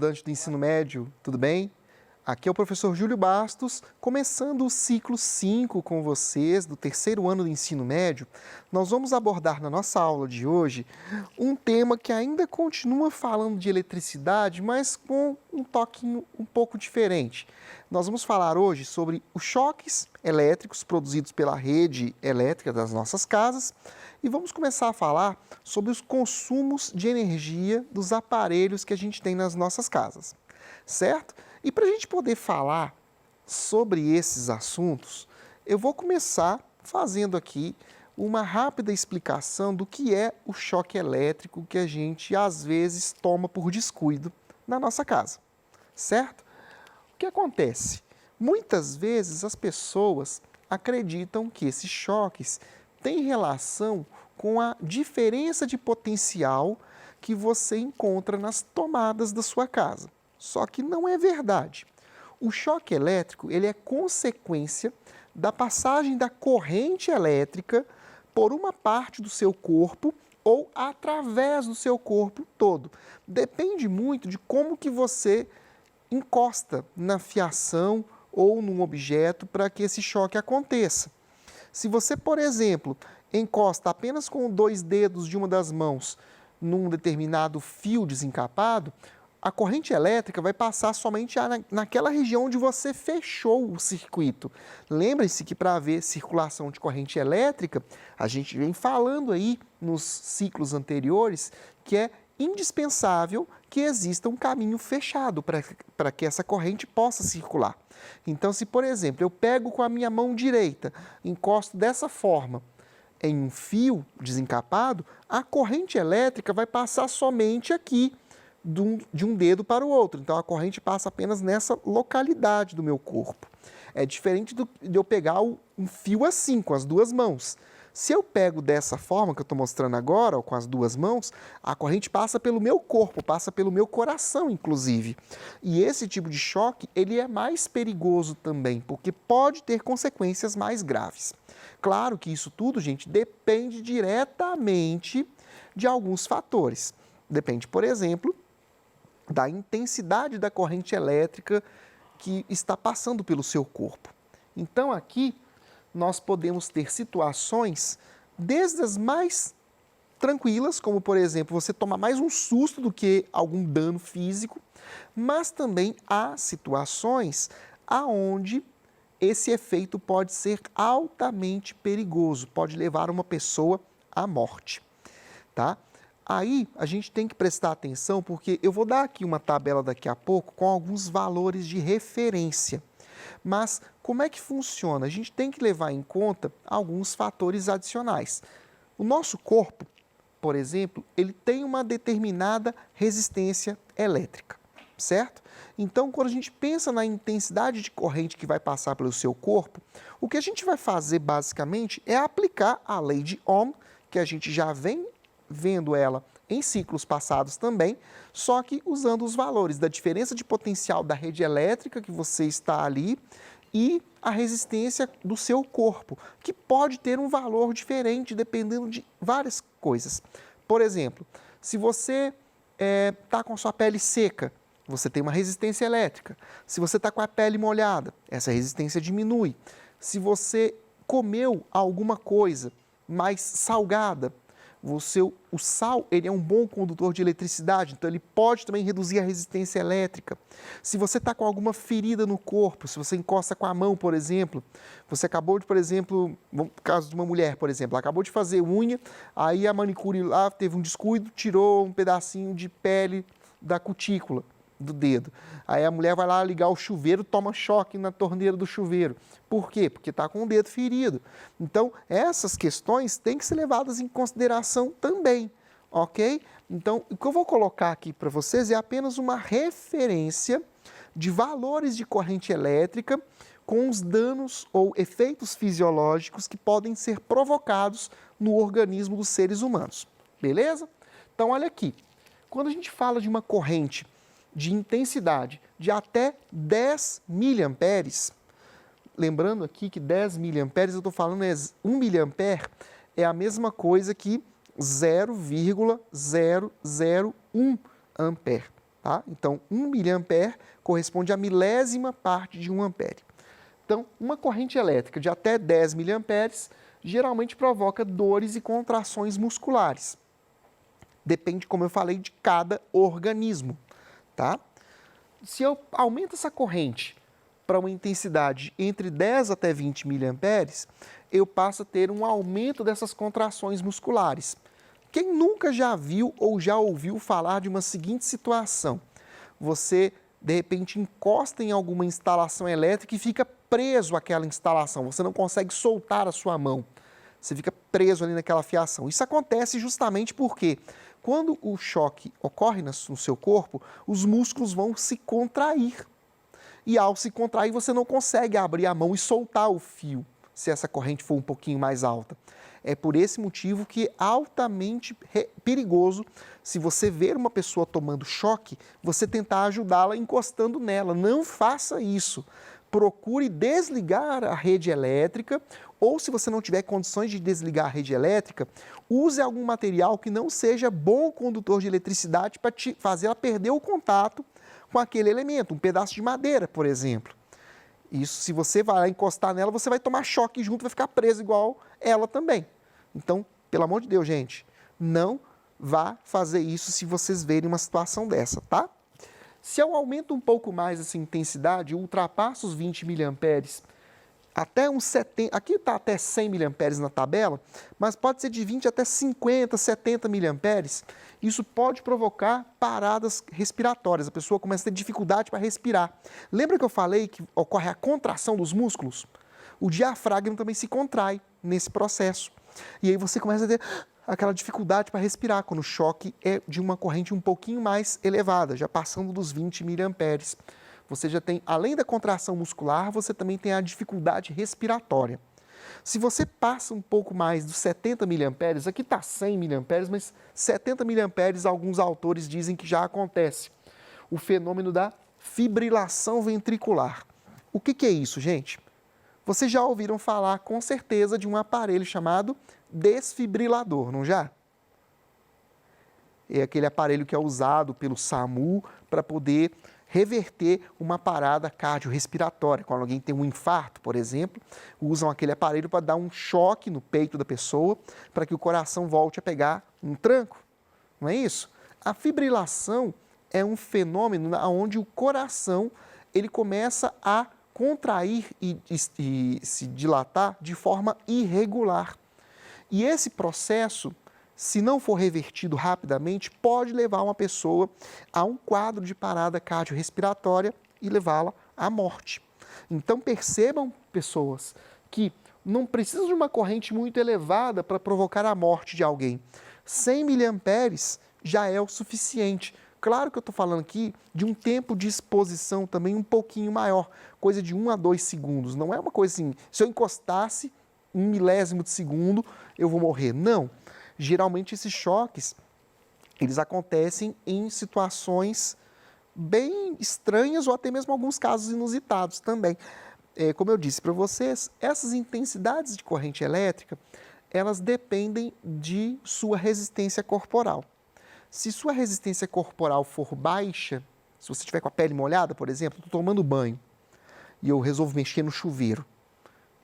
estudante do ensino médio, tudo bem? Aqui é o professor Júlio Bastos, começando o ciclo 5 com vocês, do terceiro ano do ensino médio. Nós vamos abordar na nossa aula de hoje um tema que ainda continua falando de eletricidade, mas com um toquinho um pouco diferente. Nós vamos falar hoje sobre os choques elétricos produzidos pela rede elétrica das nossas casas e vamos começar a falar sobre os consumos de energia dos aparelhos que a gente tem nas nossas casas, certo? E para a gente poder falar sobre esses assuntos, eu vou começar fazendo aqui uma rápida explicação do que é o choque elétrico que a gente às vezes toma por descuido na nossa casa, certo? O que acontece? Muitas vezes as pessoas acreditam que esses choques têm relação com a diferença de potencial que você encontra nas tomadas da sua casa. Só que não é verdade. O choque elétrico ele é consequência da passagem da corrente elétrica por uma parte do seu corpo ou através do seu corpo todo. Depende muito de como que você encosta na fiação ou num objeto para que esse choque aconteça. Se você, por exemplo, encosta apenas com 2 dedos de uma das mãos num determinado fio desencapado, a corrente elétrica vai passar somente naquela região onde você fechou o circuito. Lembre-se que para haver circulação de corrente elétrica, a gente vem falando aí nos ciclos anteriores que é indispensável que exista um caminho fechado para que essa corrente possa circular. Então, se por exemplo, eu pego com a minha mão direita, encosto dessa forma em um fio desencapado, a corrente elétrica vai passar somente aqui, de um dedo para o outro. Então, a corrente passa apenas nessa localidade do meu corpo. É diferente de eu pegar um fio assim, com as 2 mãos. Se eu pego dessa forma que eu estou mostrando agora, ó, com as 2 mãos, a corrente passa pelo meu corpo, passa pelo meu coração, inclusive. E esse tipo de choque, ele é mais perigoso também, porque pode ter consequências mais graves. Claro que isso tudo, gente, depende diretamente de alguns fatores. Depende, por exemplo, da intensidade da corrente elétrica que está passando pelo seu corpo. Então, aqui, nós podemos ter situações desde as mais tranquilas, como, por exemplo, você tomar mais um susto do que algum dano físico, mas também há situações aonde esse efeito pode ser altamente perigoso, pode levar uma pessoa à morte, tá? Aí a gente tem que prestar atenção porque eu vou dar aqui uma tabela daqui a pouco com alguns valores de referência. Mas como é que funciona? A gente tem que levar em conta alguns fatores adicionais. O nosso corpo, por exemplo, ele tem uma determinada resistência elétrica, certo? Então, quando a gente pensa na intensidade de corrente que vai passar pelo seu corpo, o que a gente vai fazer basicamente é aplicar a lei de Ohm, que a gente já vem vendo ela em ciclos passados também, só que usando os valores da diferença de potencial da rede elétrica que você está ali e a resistência do seu corpo, que pode ter um valor diferente dependendo de várias coisas. Por exemplo, se você está com a sua pele seca, você tem uma resistência elétrica. Se você está com a pele molhada, essa resistência diminui. Se você comeu alguma coisa mais salgada, o sal ele é um bom condutor de eletricidade, então ele pode também reduzir a resistência elétrica. Se você está com alguma ferida no corpo, se você encosta com a mão, por exemplo, você acabou de, por exemplo, no caso de uma mulher, por exemplo, ela acabou de fazer unha, aí a manicure lá teve um descuido, tirou um pedacinho de pele da cutícula do dedo. Aí a mulher vai lá ligar o chuveiro, toma choque na torneira do chuveiro. Por quê? Porque está com o dedo ferido. Então, essas questões têm que ser levadas em consideração também, ok? Então, o que eu vou colocar aqui para vocês é apenas uma referência de valores de corrente elétrica com os danos ou efeitos fisiológicos que podem ser provocados no organismo dos seres humanos. Beleza? Então, olha aqui. Quando a gente fala de uma corrente de intensidade de até 10 miliamperes, lembrando aqui que 10 miliamperes, eu estou falando 1 miliampere é a mesma coisa que 0,001 ampere, tá? Então, 1 miliampere corresponde à milésima parte de 1 ampere. Então, uma corrente elétrica de até 10 miliamperes geralmente provoca dores e contrações musculares. Depende, como eu falei, de cada organismo, tá? Se eu aumento essa corrente para uma intensidade entre 10 até 20 miliamperes, eu passo a ter um aumento dessas contrações musculares. Quem nunca já viu ou já ouviu falar de uma seguinte situação? Você, de repente, encosta em alguma instalação elétrica e fica preso àquela instalação, você não consegue soltar a sua mão, você fica preso ali naquela fiação. Isso acontece justamente porque quando o choque ocorre no seu corpo, os músculos vão se contrair. E ao se contrair, você não consegue abrir a mão e soltar o fio, se essa corrente for um pouquinho mais alta. É por esse motivo que é altamente perigoso, se você ver uma pessoa tomando choque, você tentar ajudá-la encostando nela. Não faça isso. Procure desligar a rede elétrica, ou se você não tiver condições de desligar a rede elétrica, use algum material que não seja bom condutor de eletricidade para fazer ela perder o contato com aquele elemento, um pedaço de madeira, por exemplo. Isso, se você vai lá encostar nela, você vai tomar choque junto, vai ficar preso igual ela também. Então, pelo amor de Deus, gente, não vá fazer isso se vocês verem uma situação dessa, tá? Se eu aumento um pouco mais essa intensidade, ultrapassa os 20 miliamperes, até uns 70, aqui está até 100 miliamperes na tabela, mas pode ser de 20 até 50, 70 miliamperes. Isso pode provocar paradas respiratórias, a pessoa começa a ter dificuldade para respirar. Lembra que eu falei que ocorre a contração dos músculos? O diafragma também se contrai nesse processo. E aí você começa a ter aquela dificuldade para respirar, quando o choque é de uma corrente um pouquinho mais elevada, já passando dos 20 miliamperes. Você já tem, além da contração muscular, você também tem a dificuldade respiratória. Se você passa um pouco mais dos 70 miliamperes, aqui está 100 miliamperes, mas 70 miliamperes, alguns autores dizem que já acontece. O fenômeno da fibrilação ventricular. O que é isso, gente? Vocês já ouviram falar, com certeza, de um aparelho chamado desfibrilador, não já? É aquele aparelho que é usado pelo SAMU para poder reverter uma parada cardiorrespiratória. Quando alguém tem um infarto, por exemplo, usam aquele aparelho para dar um choque no peito da pessoa, para que o coração volte a pegar um tranco. Não é isso? A fibrilação é um fenômeno onde o coração ele começa a contrair e se dilatar de forma irregular. E esse processo, se não for revertido rapidamente, pode levar uma pessoa a um quadro de parada cardiorrespiratória e levá-la à morte. Então percebam, pessoas, que não precisa de uma corrente muito elevada para provocar a morte de alguém. 100 miliamperes já é o suficiente. Claro que eu estou falando aqui de um tempo de exposição também um pouquinho maior, coisa de 1 a 2 segundos. Não é uma coisa assim, se eu encostasse 1 milésimo de segundo, eu vou morrer. Não. Geralmente esses choques, eles acontecem em situações bem estranhas ou até mesmo alguns casos inusitados também. Como eu disse para vocês, essas intensidades de corrente elétrica, elas dependem de sua resistência corporal. Se sua resistência corporal for baixa, se você estiver com a pele molhada, por exemplo, estou tomando banho e eu resolvo mexer no chuveiro,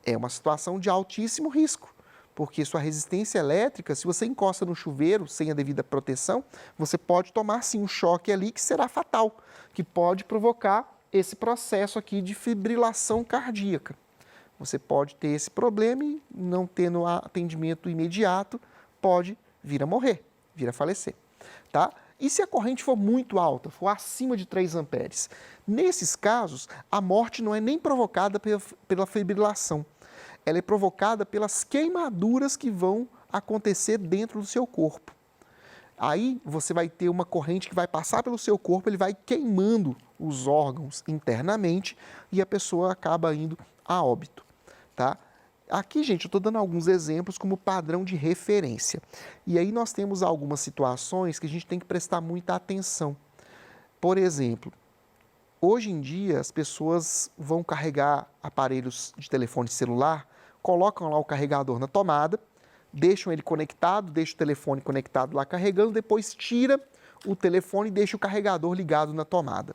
é uma situação de altíssimo risco, porque sua resistência elétrica, se você encosta no chuveiro sem a devida proteção, você pode tomar sim um choque ali que será fatal, que pode provocar esse processo aqui de fibrilação cardíaca. Você pode ter esse problema e, não tendo atendimento imediato, pode vir a morrer, vir a falecer. Tá? E se a corrente for muito alta, for acima de 3 amperes? Nesses casos, a morte não é nem provocada pela fibrilação. Ela é provocada pelas queimaduras que vão acontecer dentro do seu corpo. Aí você vai ter uma corrente que vai passar pelo seu corpo, ele vai queimando os órgãos internamente e a pessoa acaba indo a óbito. Tá? Aqui, gente, eu estou dando alguns exemplos como padrão de referência. E aí nós temos algumas situações que a gente tem que prestar muita atenção. Por exemplo, hoje em dia as pessoas vão carregar aparelhos de telefone celular, colocam lá o carregador na tomada, deixam ele conectado, deixam o telefone conectado lá carregando, depois tira o telefone e deixa o carregador ligado na tomada.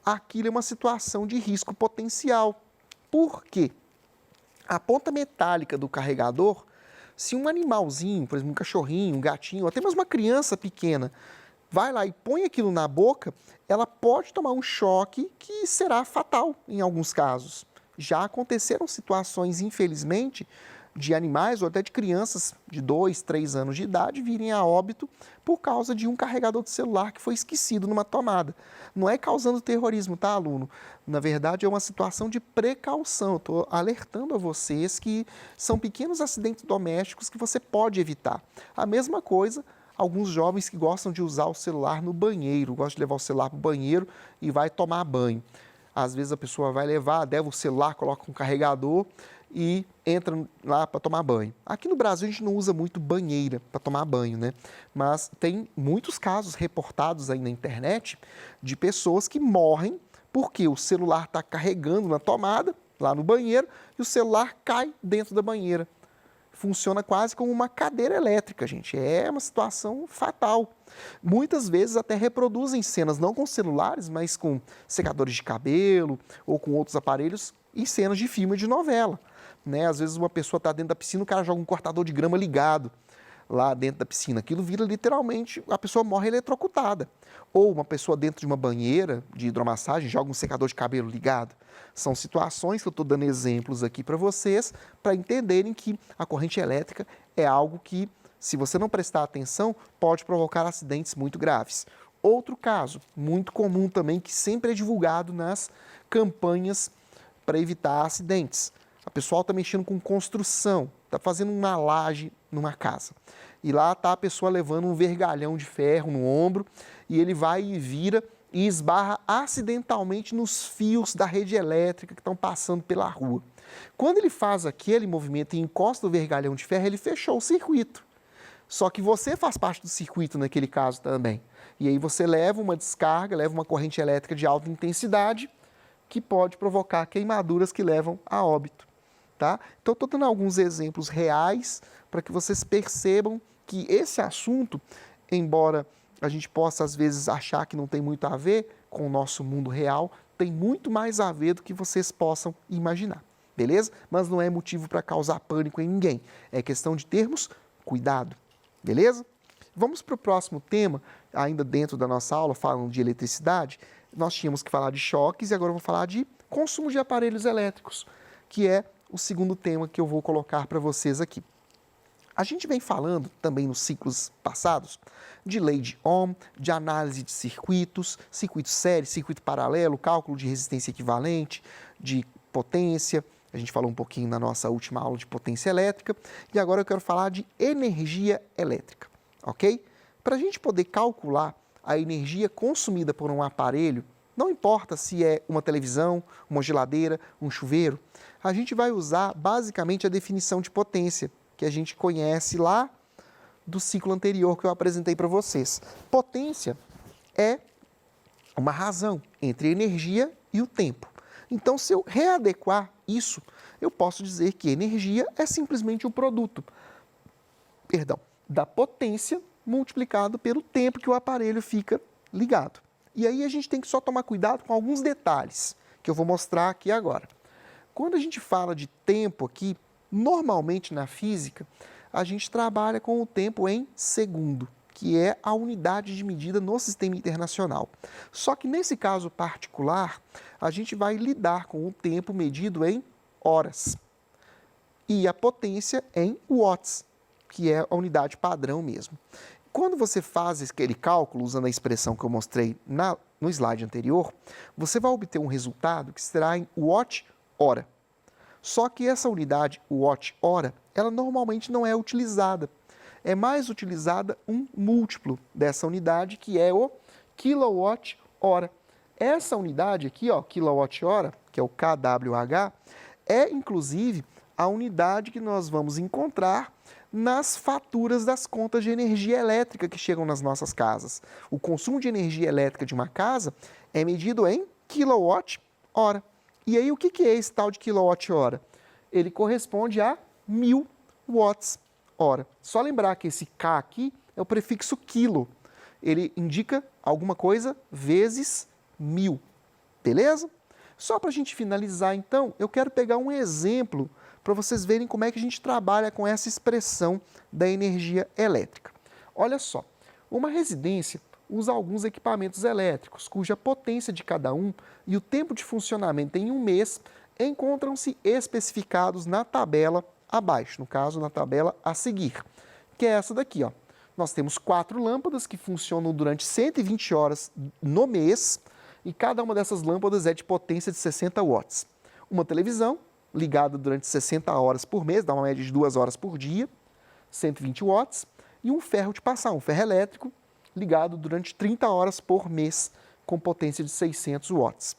Aquilo é uma situação de risco potencial. Por quê? A ponta metálica do carregador, se um animalzinho, por exemplo, um cachorrinho, um gatinho, até mesmo uma criança pequena, vai lá e põe aquilo na boca, ela pode tomar um choque que será fatal em alguns casos. Já aconteceram situações, infelizmente, de animais ou até de crianças de 2, 3 anos de idade virem a óbito por causa de um carregador de celular que foi esquecido numa tomada. Não é causando terrorismo, tá, aluno? Na verdade, é uma situação de precaução. Eu estou alertando a vocês que são pequenos acidentes domésticos que você pode evitar. A mesma coisa, alguns jovens que gostam de usar o celular no banheiro, gostam de levar o celular para o banheiro e vai tomar banho. Às vezes a pessoa vai levar, leva o celular, coloca um carregador e entra lá para tomar banho. Aqui no Brasil a gente não usa muito banheira para tomar banho, né? Mas tem muitos casos reportados aí na internet de pessoas que morrem porque o celular está carregando na tomada, lá no banheiro, e o celular cai dentro da banheira. Funciona quase como uma cadeira elétrica, gente. É uma situação fatal. Muitas vezes até reproduzem cenas, não com celulares, mas com secadores de cabelo ou com outros aparelhos e cenas de filme de novela. Né? Às vezes uma pessoa está dentro da piscina, o cara joga um cortador de grama ligado lá dentro da piscina. Aquilo vira literalmente, a pessoa morre eletrocutada. Ou uma pessoa dentro de uma banheira de hidromassagem joga um secador de cabelo ligado. São situações que eu estou dando exemplos aqui para vocês, para entenderem que a corrente elétrica é algo que, se você não prestar atenção, pode provocar acidentes muito graves. Outro caso, muito comum também, que sempre é divulgado nas campanhas para evitar acidentes. A pessoa está mexendo com construção, está fazendo uma laje numa casa. E lá está a pessoa levando um vergalhão de ferro no ombro e ele vai e vira e esbarra acidentalmente nos fios da rede elétrica que estão passando pela rua. Quando ele faz aquele movimento e encosta o vergalhão de ferro, ele fechou o circuito. Só que você faz parte do circuito naquele caso também. E aí você leva uma descarga, leva uma corrente elétrica de alta intensidade que pode provocar queimaduras que levam a óbito. Tá? Então, estou dando alguns exemplos reais para que vocês percebam que esse assunto, embora a gente possa às vezes achar que não tem muito a ver com o nosso mundo real, tem muito mais a ver do que vocês possam imaginar, beleza? Mas não é motivo para causar pânico em ninguém, é questão de termos cuidado, beleza? Vamos para o próximo tema, ainda dentro da nossa aula, falando de eletricidade. Nós tínhamos que falar de choques e agora eu vou falar de consumo de aparelhos elétricos, que é o segundo tema que eu vou colocar para vocês aqui. A gente vem falando também nos ciclos passados de lei de Ohm, de análise de circuitos, circuito série, circuito paralelo, cálculo de resistência equivalente, de potência. A gente falou um pouquinho na nossa última aula de potência elétrica e agora eu quero falar de energia elétrica, ok? Para a gente poder calcular a energia consumida por um aparelho, não importa se é uma televisão, uma geladeira, um chuveiro, a gente vai usar basicamente a definição de potência, que a gente conhece lá do ciclo anterior que eu apresentei para vocês. Potência é uma razão entre a energia e o tempo. Então, se eu readequar isso, eu posso dizer que energia é simplesmente o produto, da potência multiplicado pelo tempo que o aparelho fica ligado. E aí a gente tem que só tomar cuidado com alguns detalhes, que eu vou mostrar aqui agora. Quando a gente fala de tempo aqui, normalmente na física, a gente trabalha com o tempo em segundo, que é a unidade de medida no sistema internacional. Só que nesse caso particular, a gente vai lidar com o tempo medido em horas e a potência em watts, que é a unidade padrão mesmo. Quando você faz aquele cálculo, usando a expressão que eu mostrei no slide anterior, você vai obter um resultado que será em watt-hora. Só que essa unidade, watt-hora, ela normalmente não é utilizada. É mais utilizada um múltiplo dessa unidade, que é o quilowatt-hora. Essa unidade aqui, ó, quilowatt-hora, que é o kWh, é inclusive a unidade que nós vamos encontrar nas faturas das contas de energia elétrica que chegam nas nossas casas. O consumo de energia elétrica de uma casa é medido em quilowatt-hora. E aí, o que é esse tal de quilowatt-hora? Ele corresponde a 1000 watts-hora. Só lembrar que esse K aqui é o prefixo quilo. ele indica alguma coisa vezes 1000, beleza? Só para a gente finalizar, então, eu quero pegar um exemplo para vocês verem como é que a gente trabalha com essa expressão da energia elétrica. Olha só, uma residência usa alguns equipamentos elétricos, cuja potência de cada um e o tempo de funcionamento em um mês encontram-se especificados na tabela abaixo, no caso, na tabela a seguir, que é essa daqui, ó. Nós temos 4 lâmpadas que funcionam durante 120 horas no mês e cada uma dessas lâmpadas é de potência de 60 watts. Uma televisão ligada durante 60 horas por mês, dá uma média de 2 horas por dia, 120 watts, e um ferro de passar, um ferro elétrico, ligado durante 30 horas por mês, com potência de 600 watts.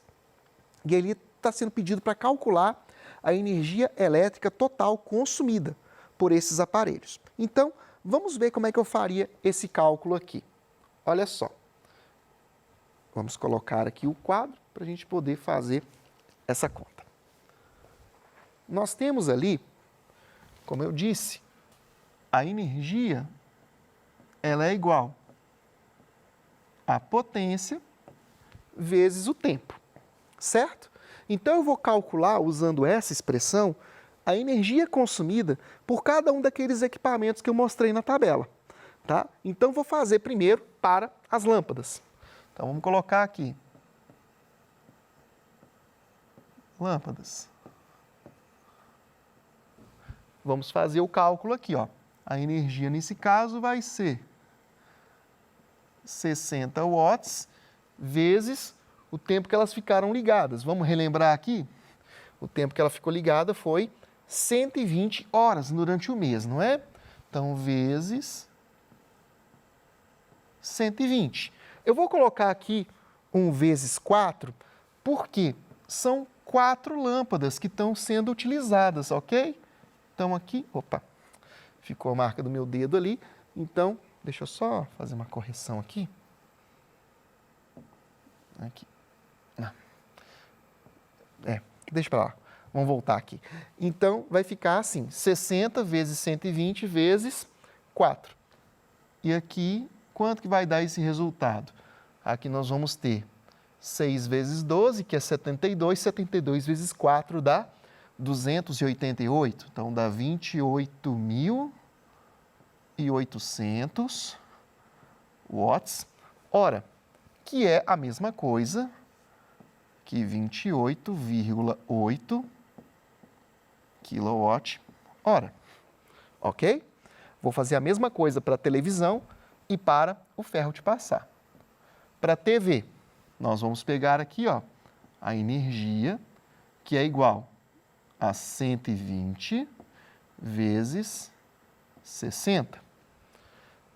E ele está sendo pedido para calcular a energia elétrica total consumida por esses aparelhos. Então, vamos ver como é que eu faria esse cálculo aqui. Olha só. Vamos colocar aqui o quadro para a gente poder fazer essa conta. Nós temos ali, como eu disse, a energia ela é igual a potência vezes o tempo, certo? Então eu vou calcular, usando essa expressão, a energia consumida por cada um daqueles equipamentos que eu mostrei na tabela, tá? Então vou fazer primeiro para as lâmpadas. Então vamos colocar aqui lâmpadas. Vamos fazer o cálculo aqui, ó. A energia nesse caso vai ser 60 watts vezes o tempo que elas ficaram ligadas. Vamos relembrar aqui? O tempo que ela ficou ligada foi 120 horas durante o mês, não é? Então, vezes 120. Eu vou colocar aqui 1 vezes 4, porque são 4 lâmpadas que estão sendo utilizadas, ok? Então, aqui, opa, ficou a marca do meu dedo ali. Então, deixa eu só fazer uma correção aqui. Aqui. Não. Deixa para lá. Vamos voltar aqui. Então, vai ficar assim, 60 vezes 120 vezes 4. E aqui, quanto que vai dar esse resultado? Aqui nós vamos ter 6 vezes 12, que é 72. 72 vezes 4 dá 288. Então, dá 28.800 watts hora, que é a mesma coisa que 28,8 kWh. Ok? Vou fazer a mesma coisa para a televisão e para o ferro de passar. Para a TV, nós vamos pegar aqui, ó, a energia, que é igual a 120 vezes 60.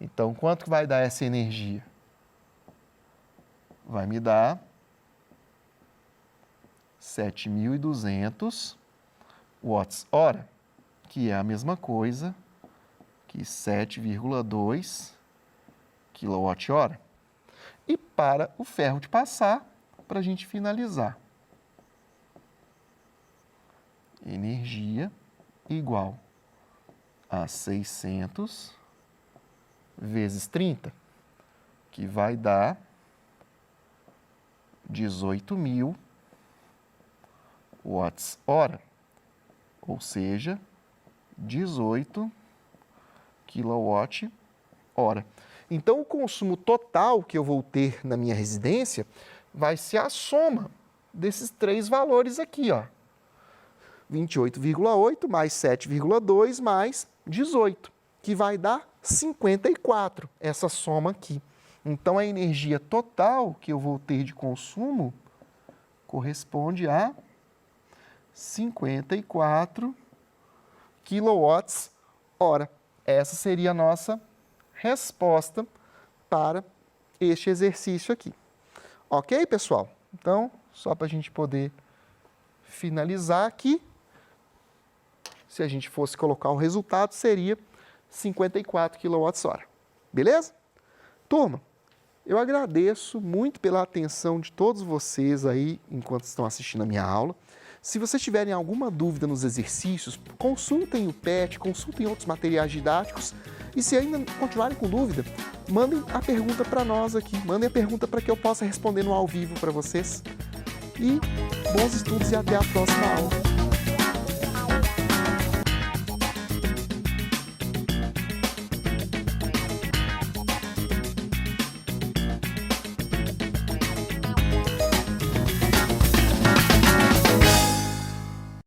Então, quanto que vai dar essa energia? Vai me dar 7.200 watts-hora, que é a mesma coisa que 7,2 kWh. E para o ferro de passar, para a gente finalizar, energia igual a 600 vezes 30, que vai dar 18.000 watts-hora, ou seja, 18 kWh. Então, o consumo total que eu vou ter na minha residência vai ser a soma desses 3 valores aqui, ó. 28,8 mais 7,2 mais 18, que vai dar 54, essa soma aqui. Então, a energia total que eu vou ter de consumo corresponde a 54 kWh. Essa seria a nossa resposta para este exercício aqui. Ok, pessoal? Então, só para a gente poder finalizar aqui, se a gente fosse colocar o resultado, seria 54 kWh. Beleza? Turma, eu agradeço muito pela atenção de todos vocês aí enquanto estão assistindo a minha aula. Se vocês tiverem alguma dúvida nos exercícios, consultem o PET, consultem outros materiais didáticos E se ainda continuarem com dúvida, mandem a pergunta para nós aqui, mandem a pergunta para que eu possa responder no ao vivo para vocês. E bons estudos e até a próxima aula.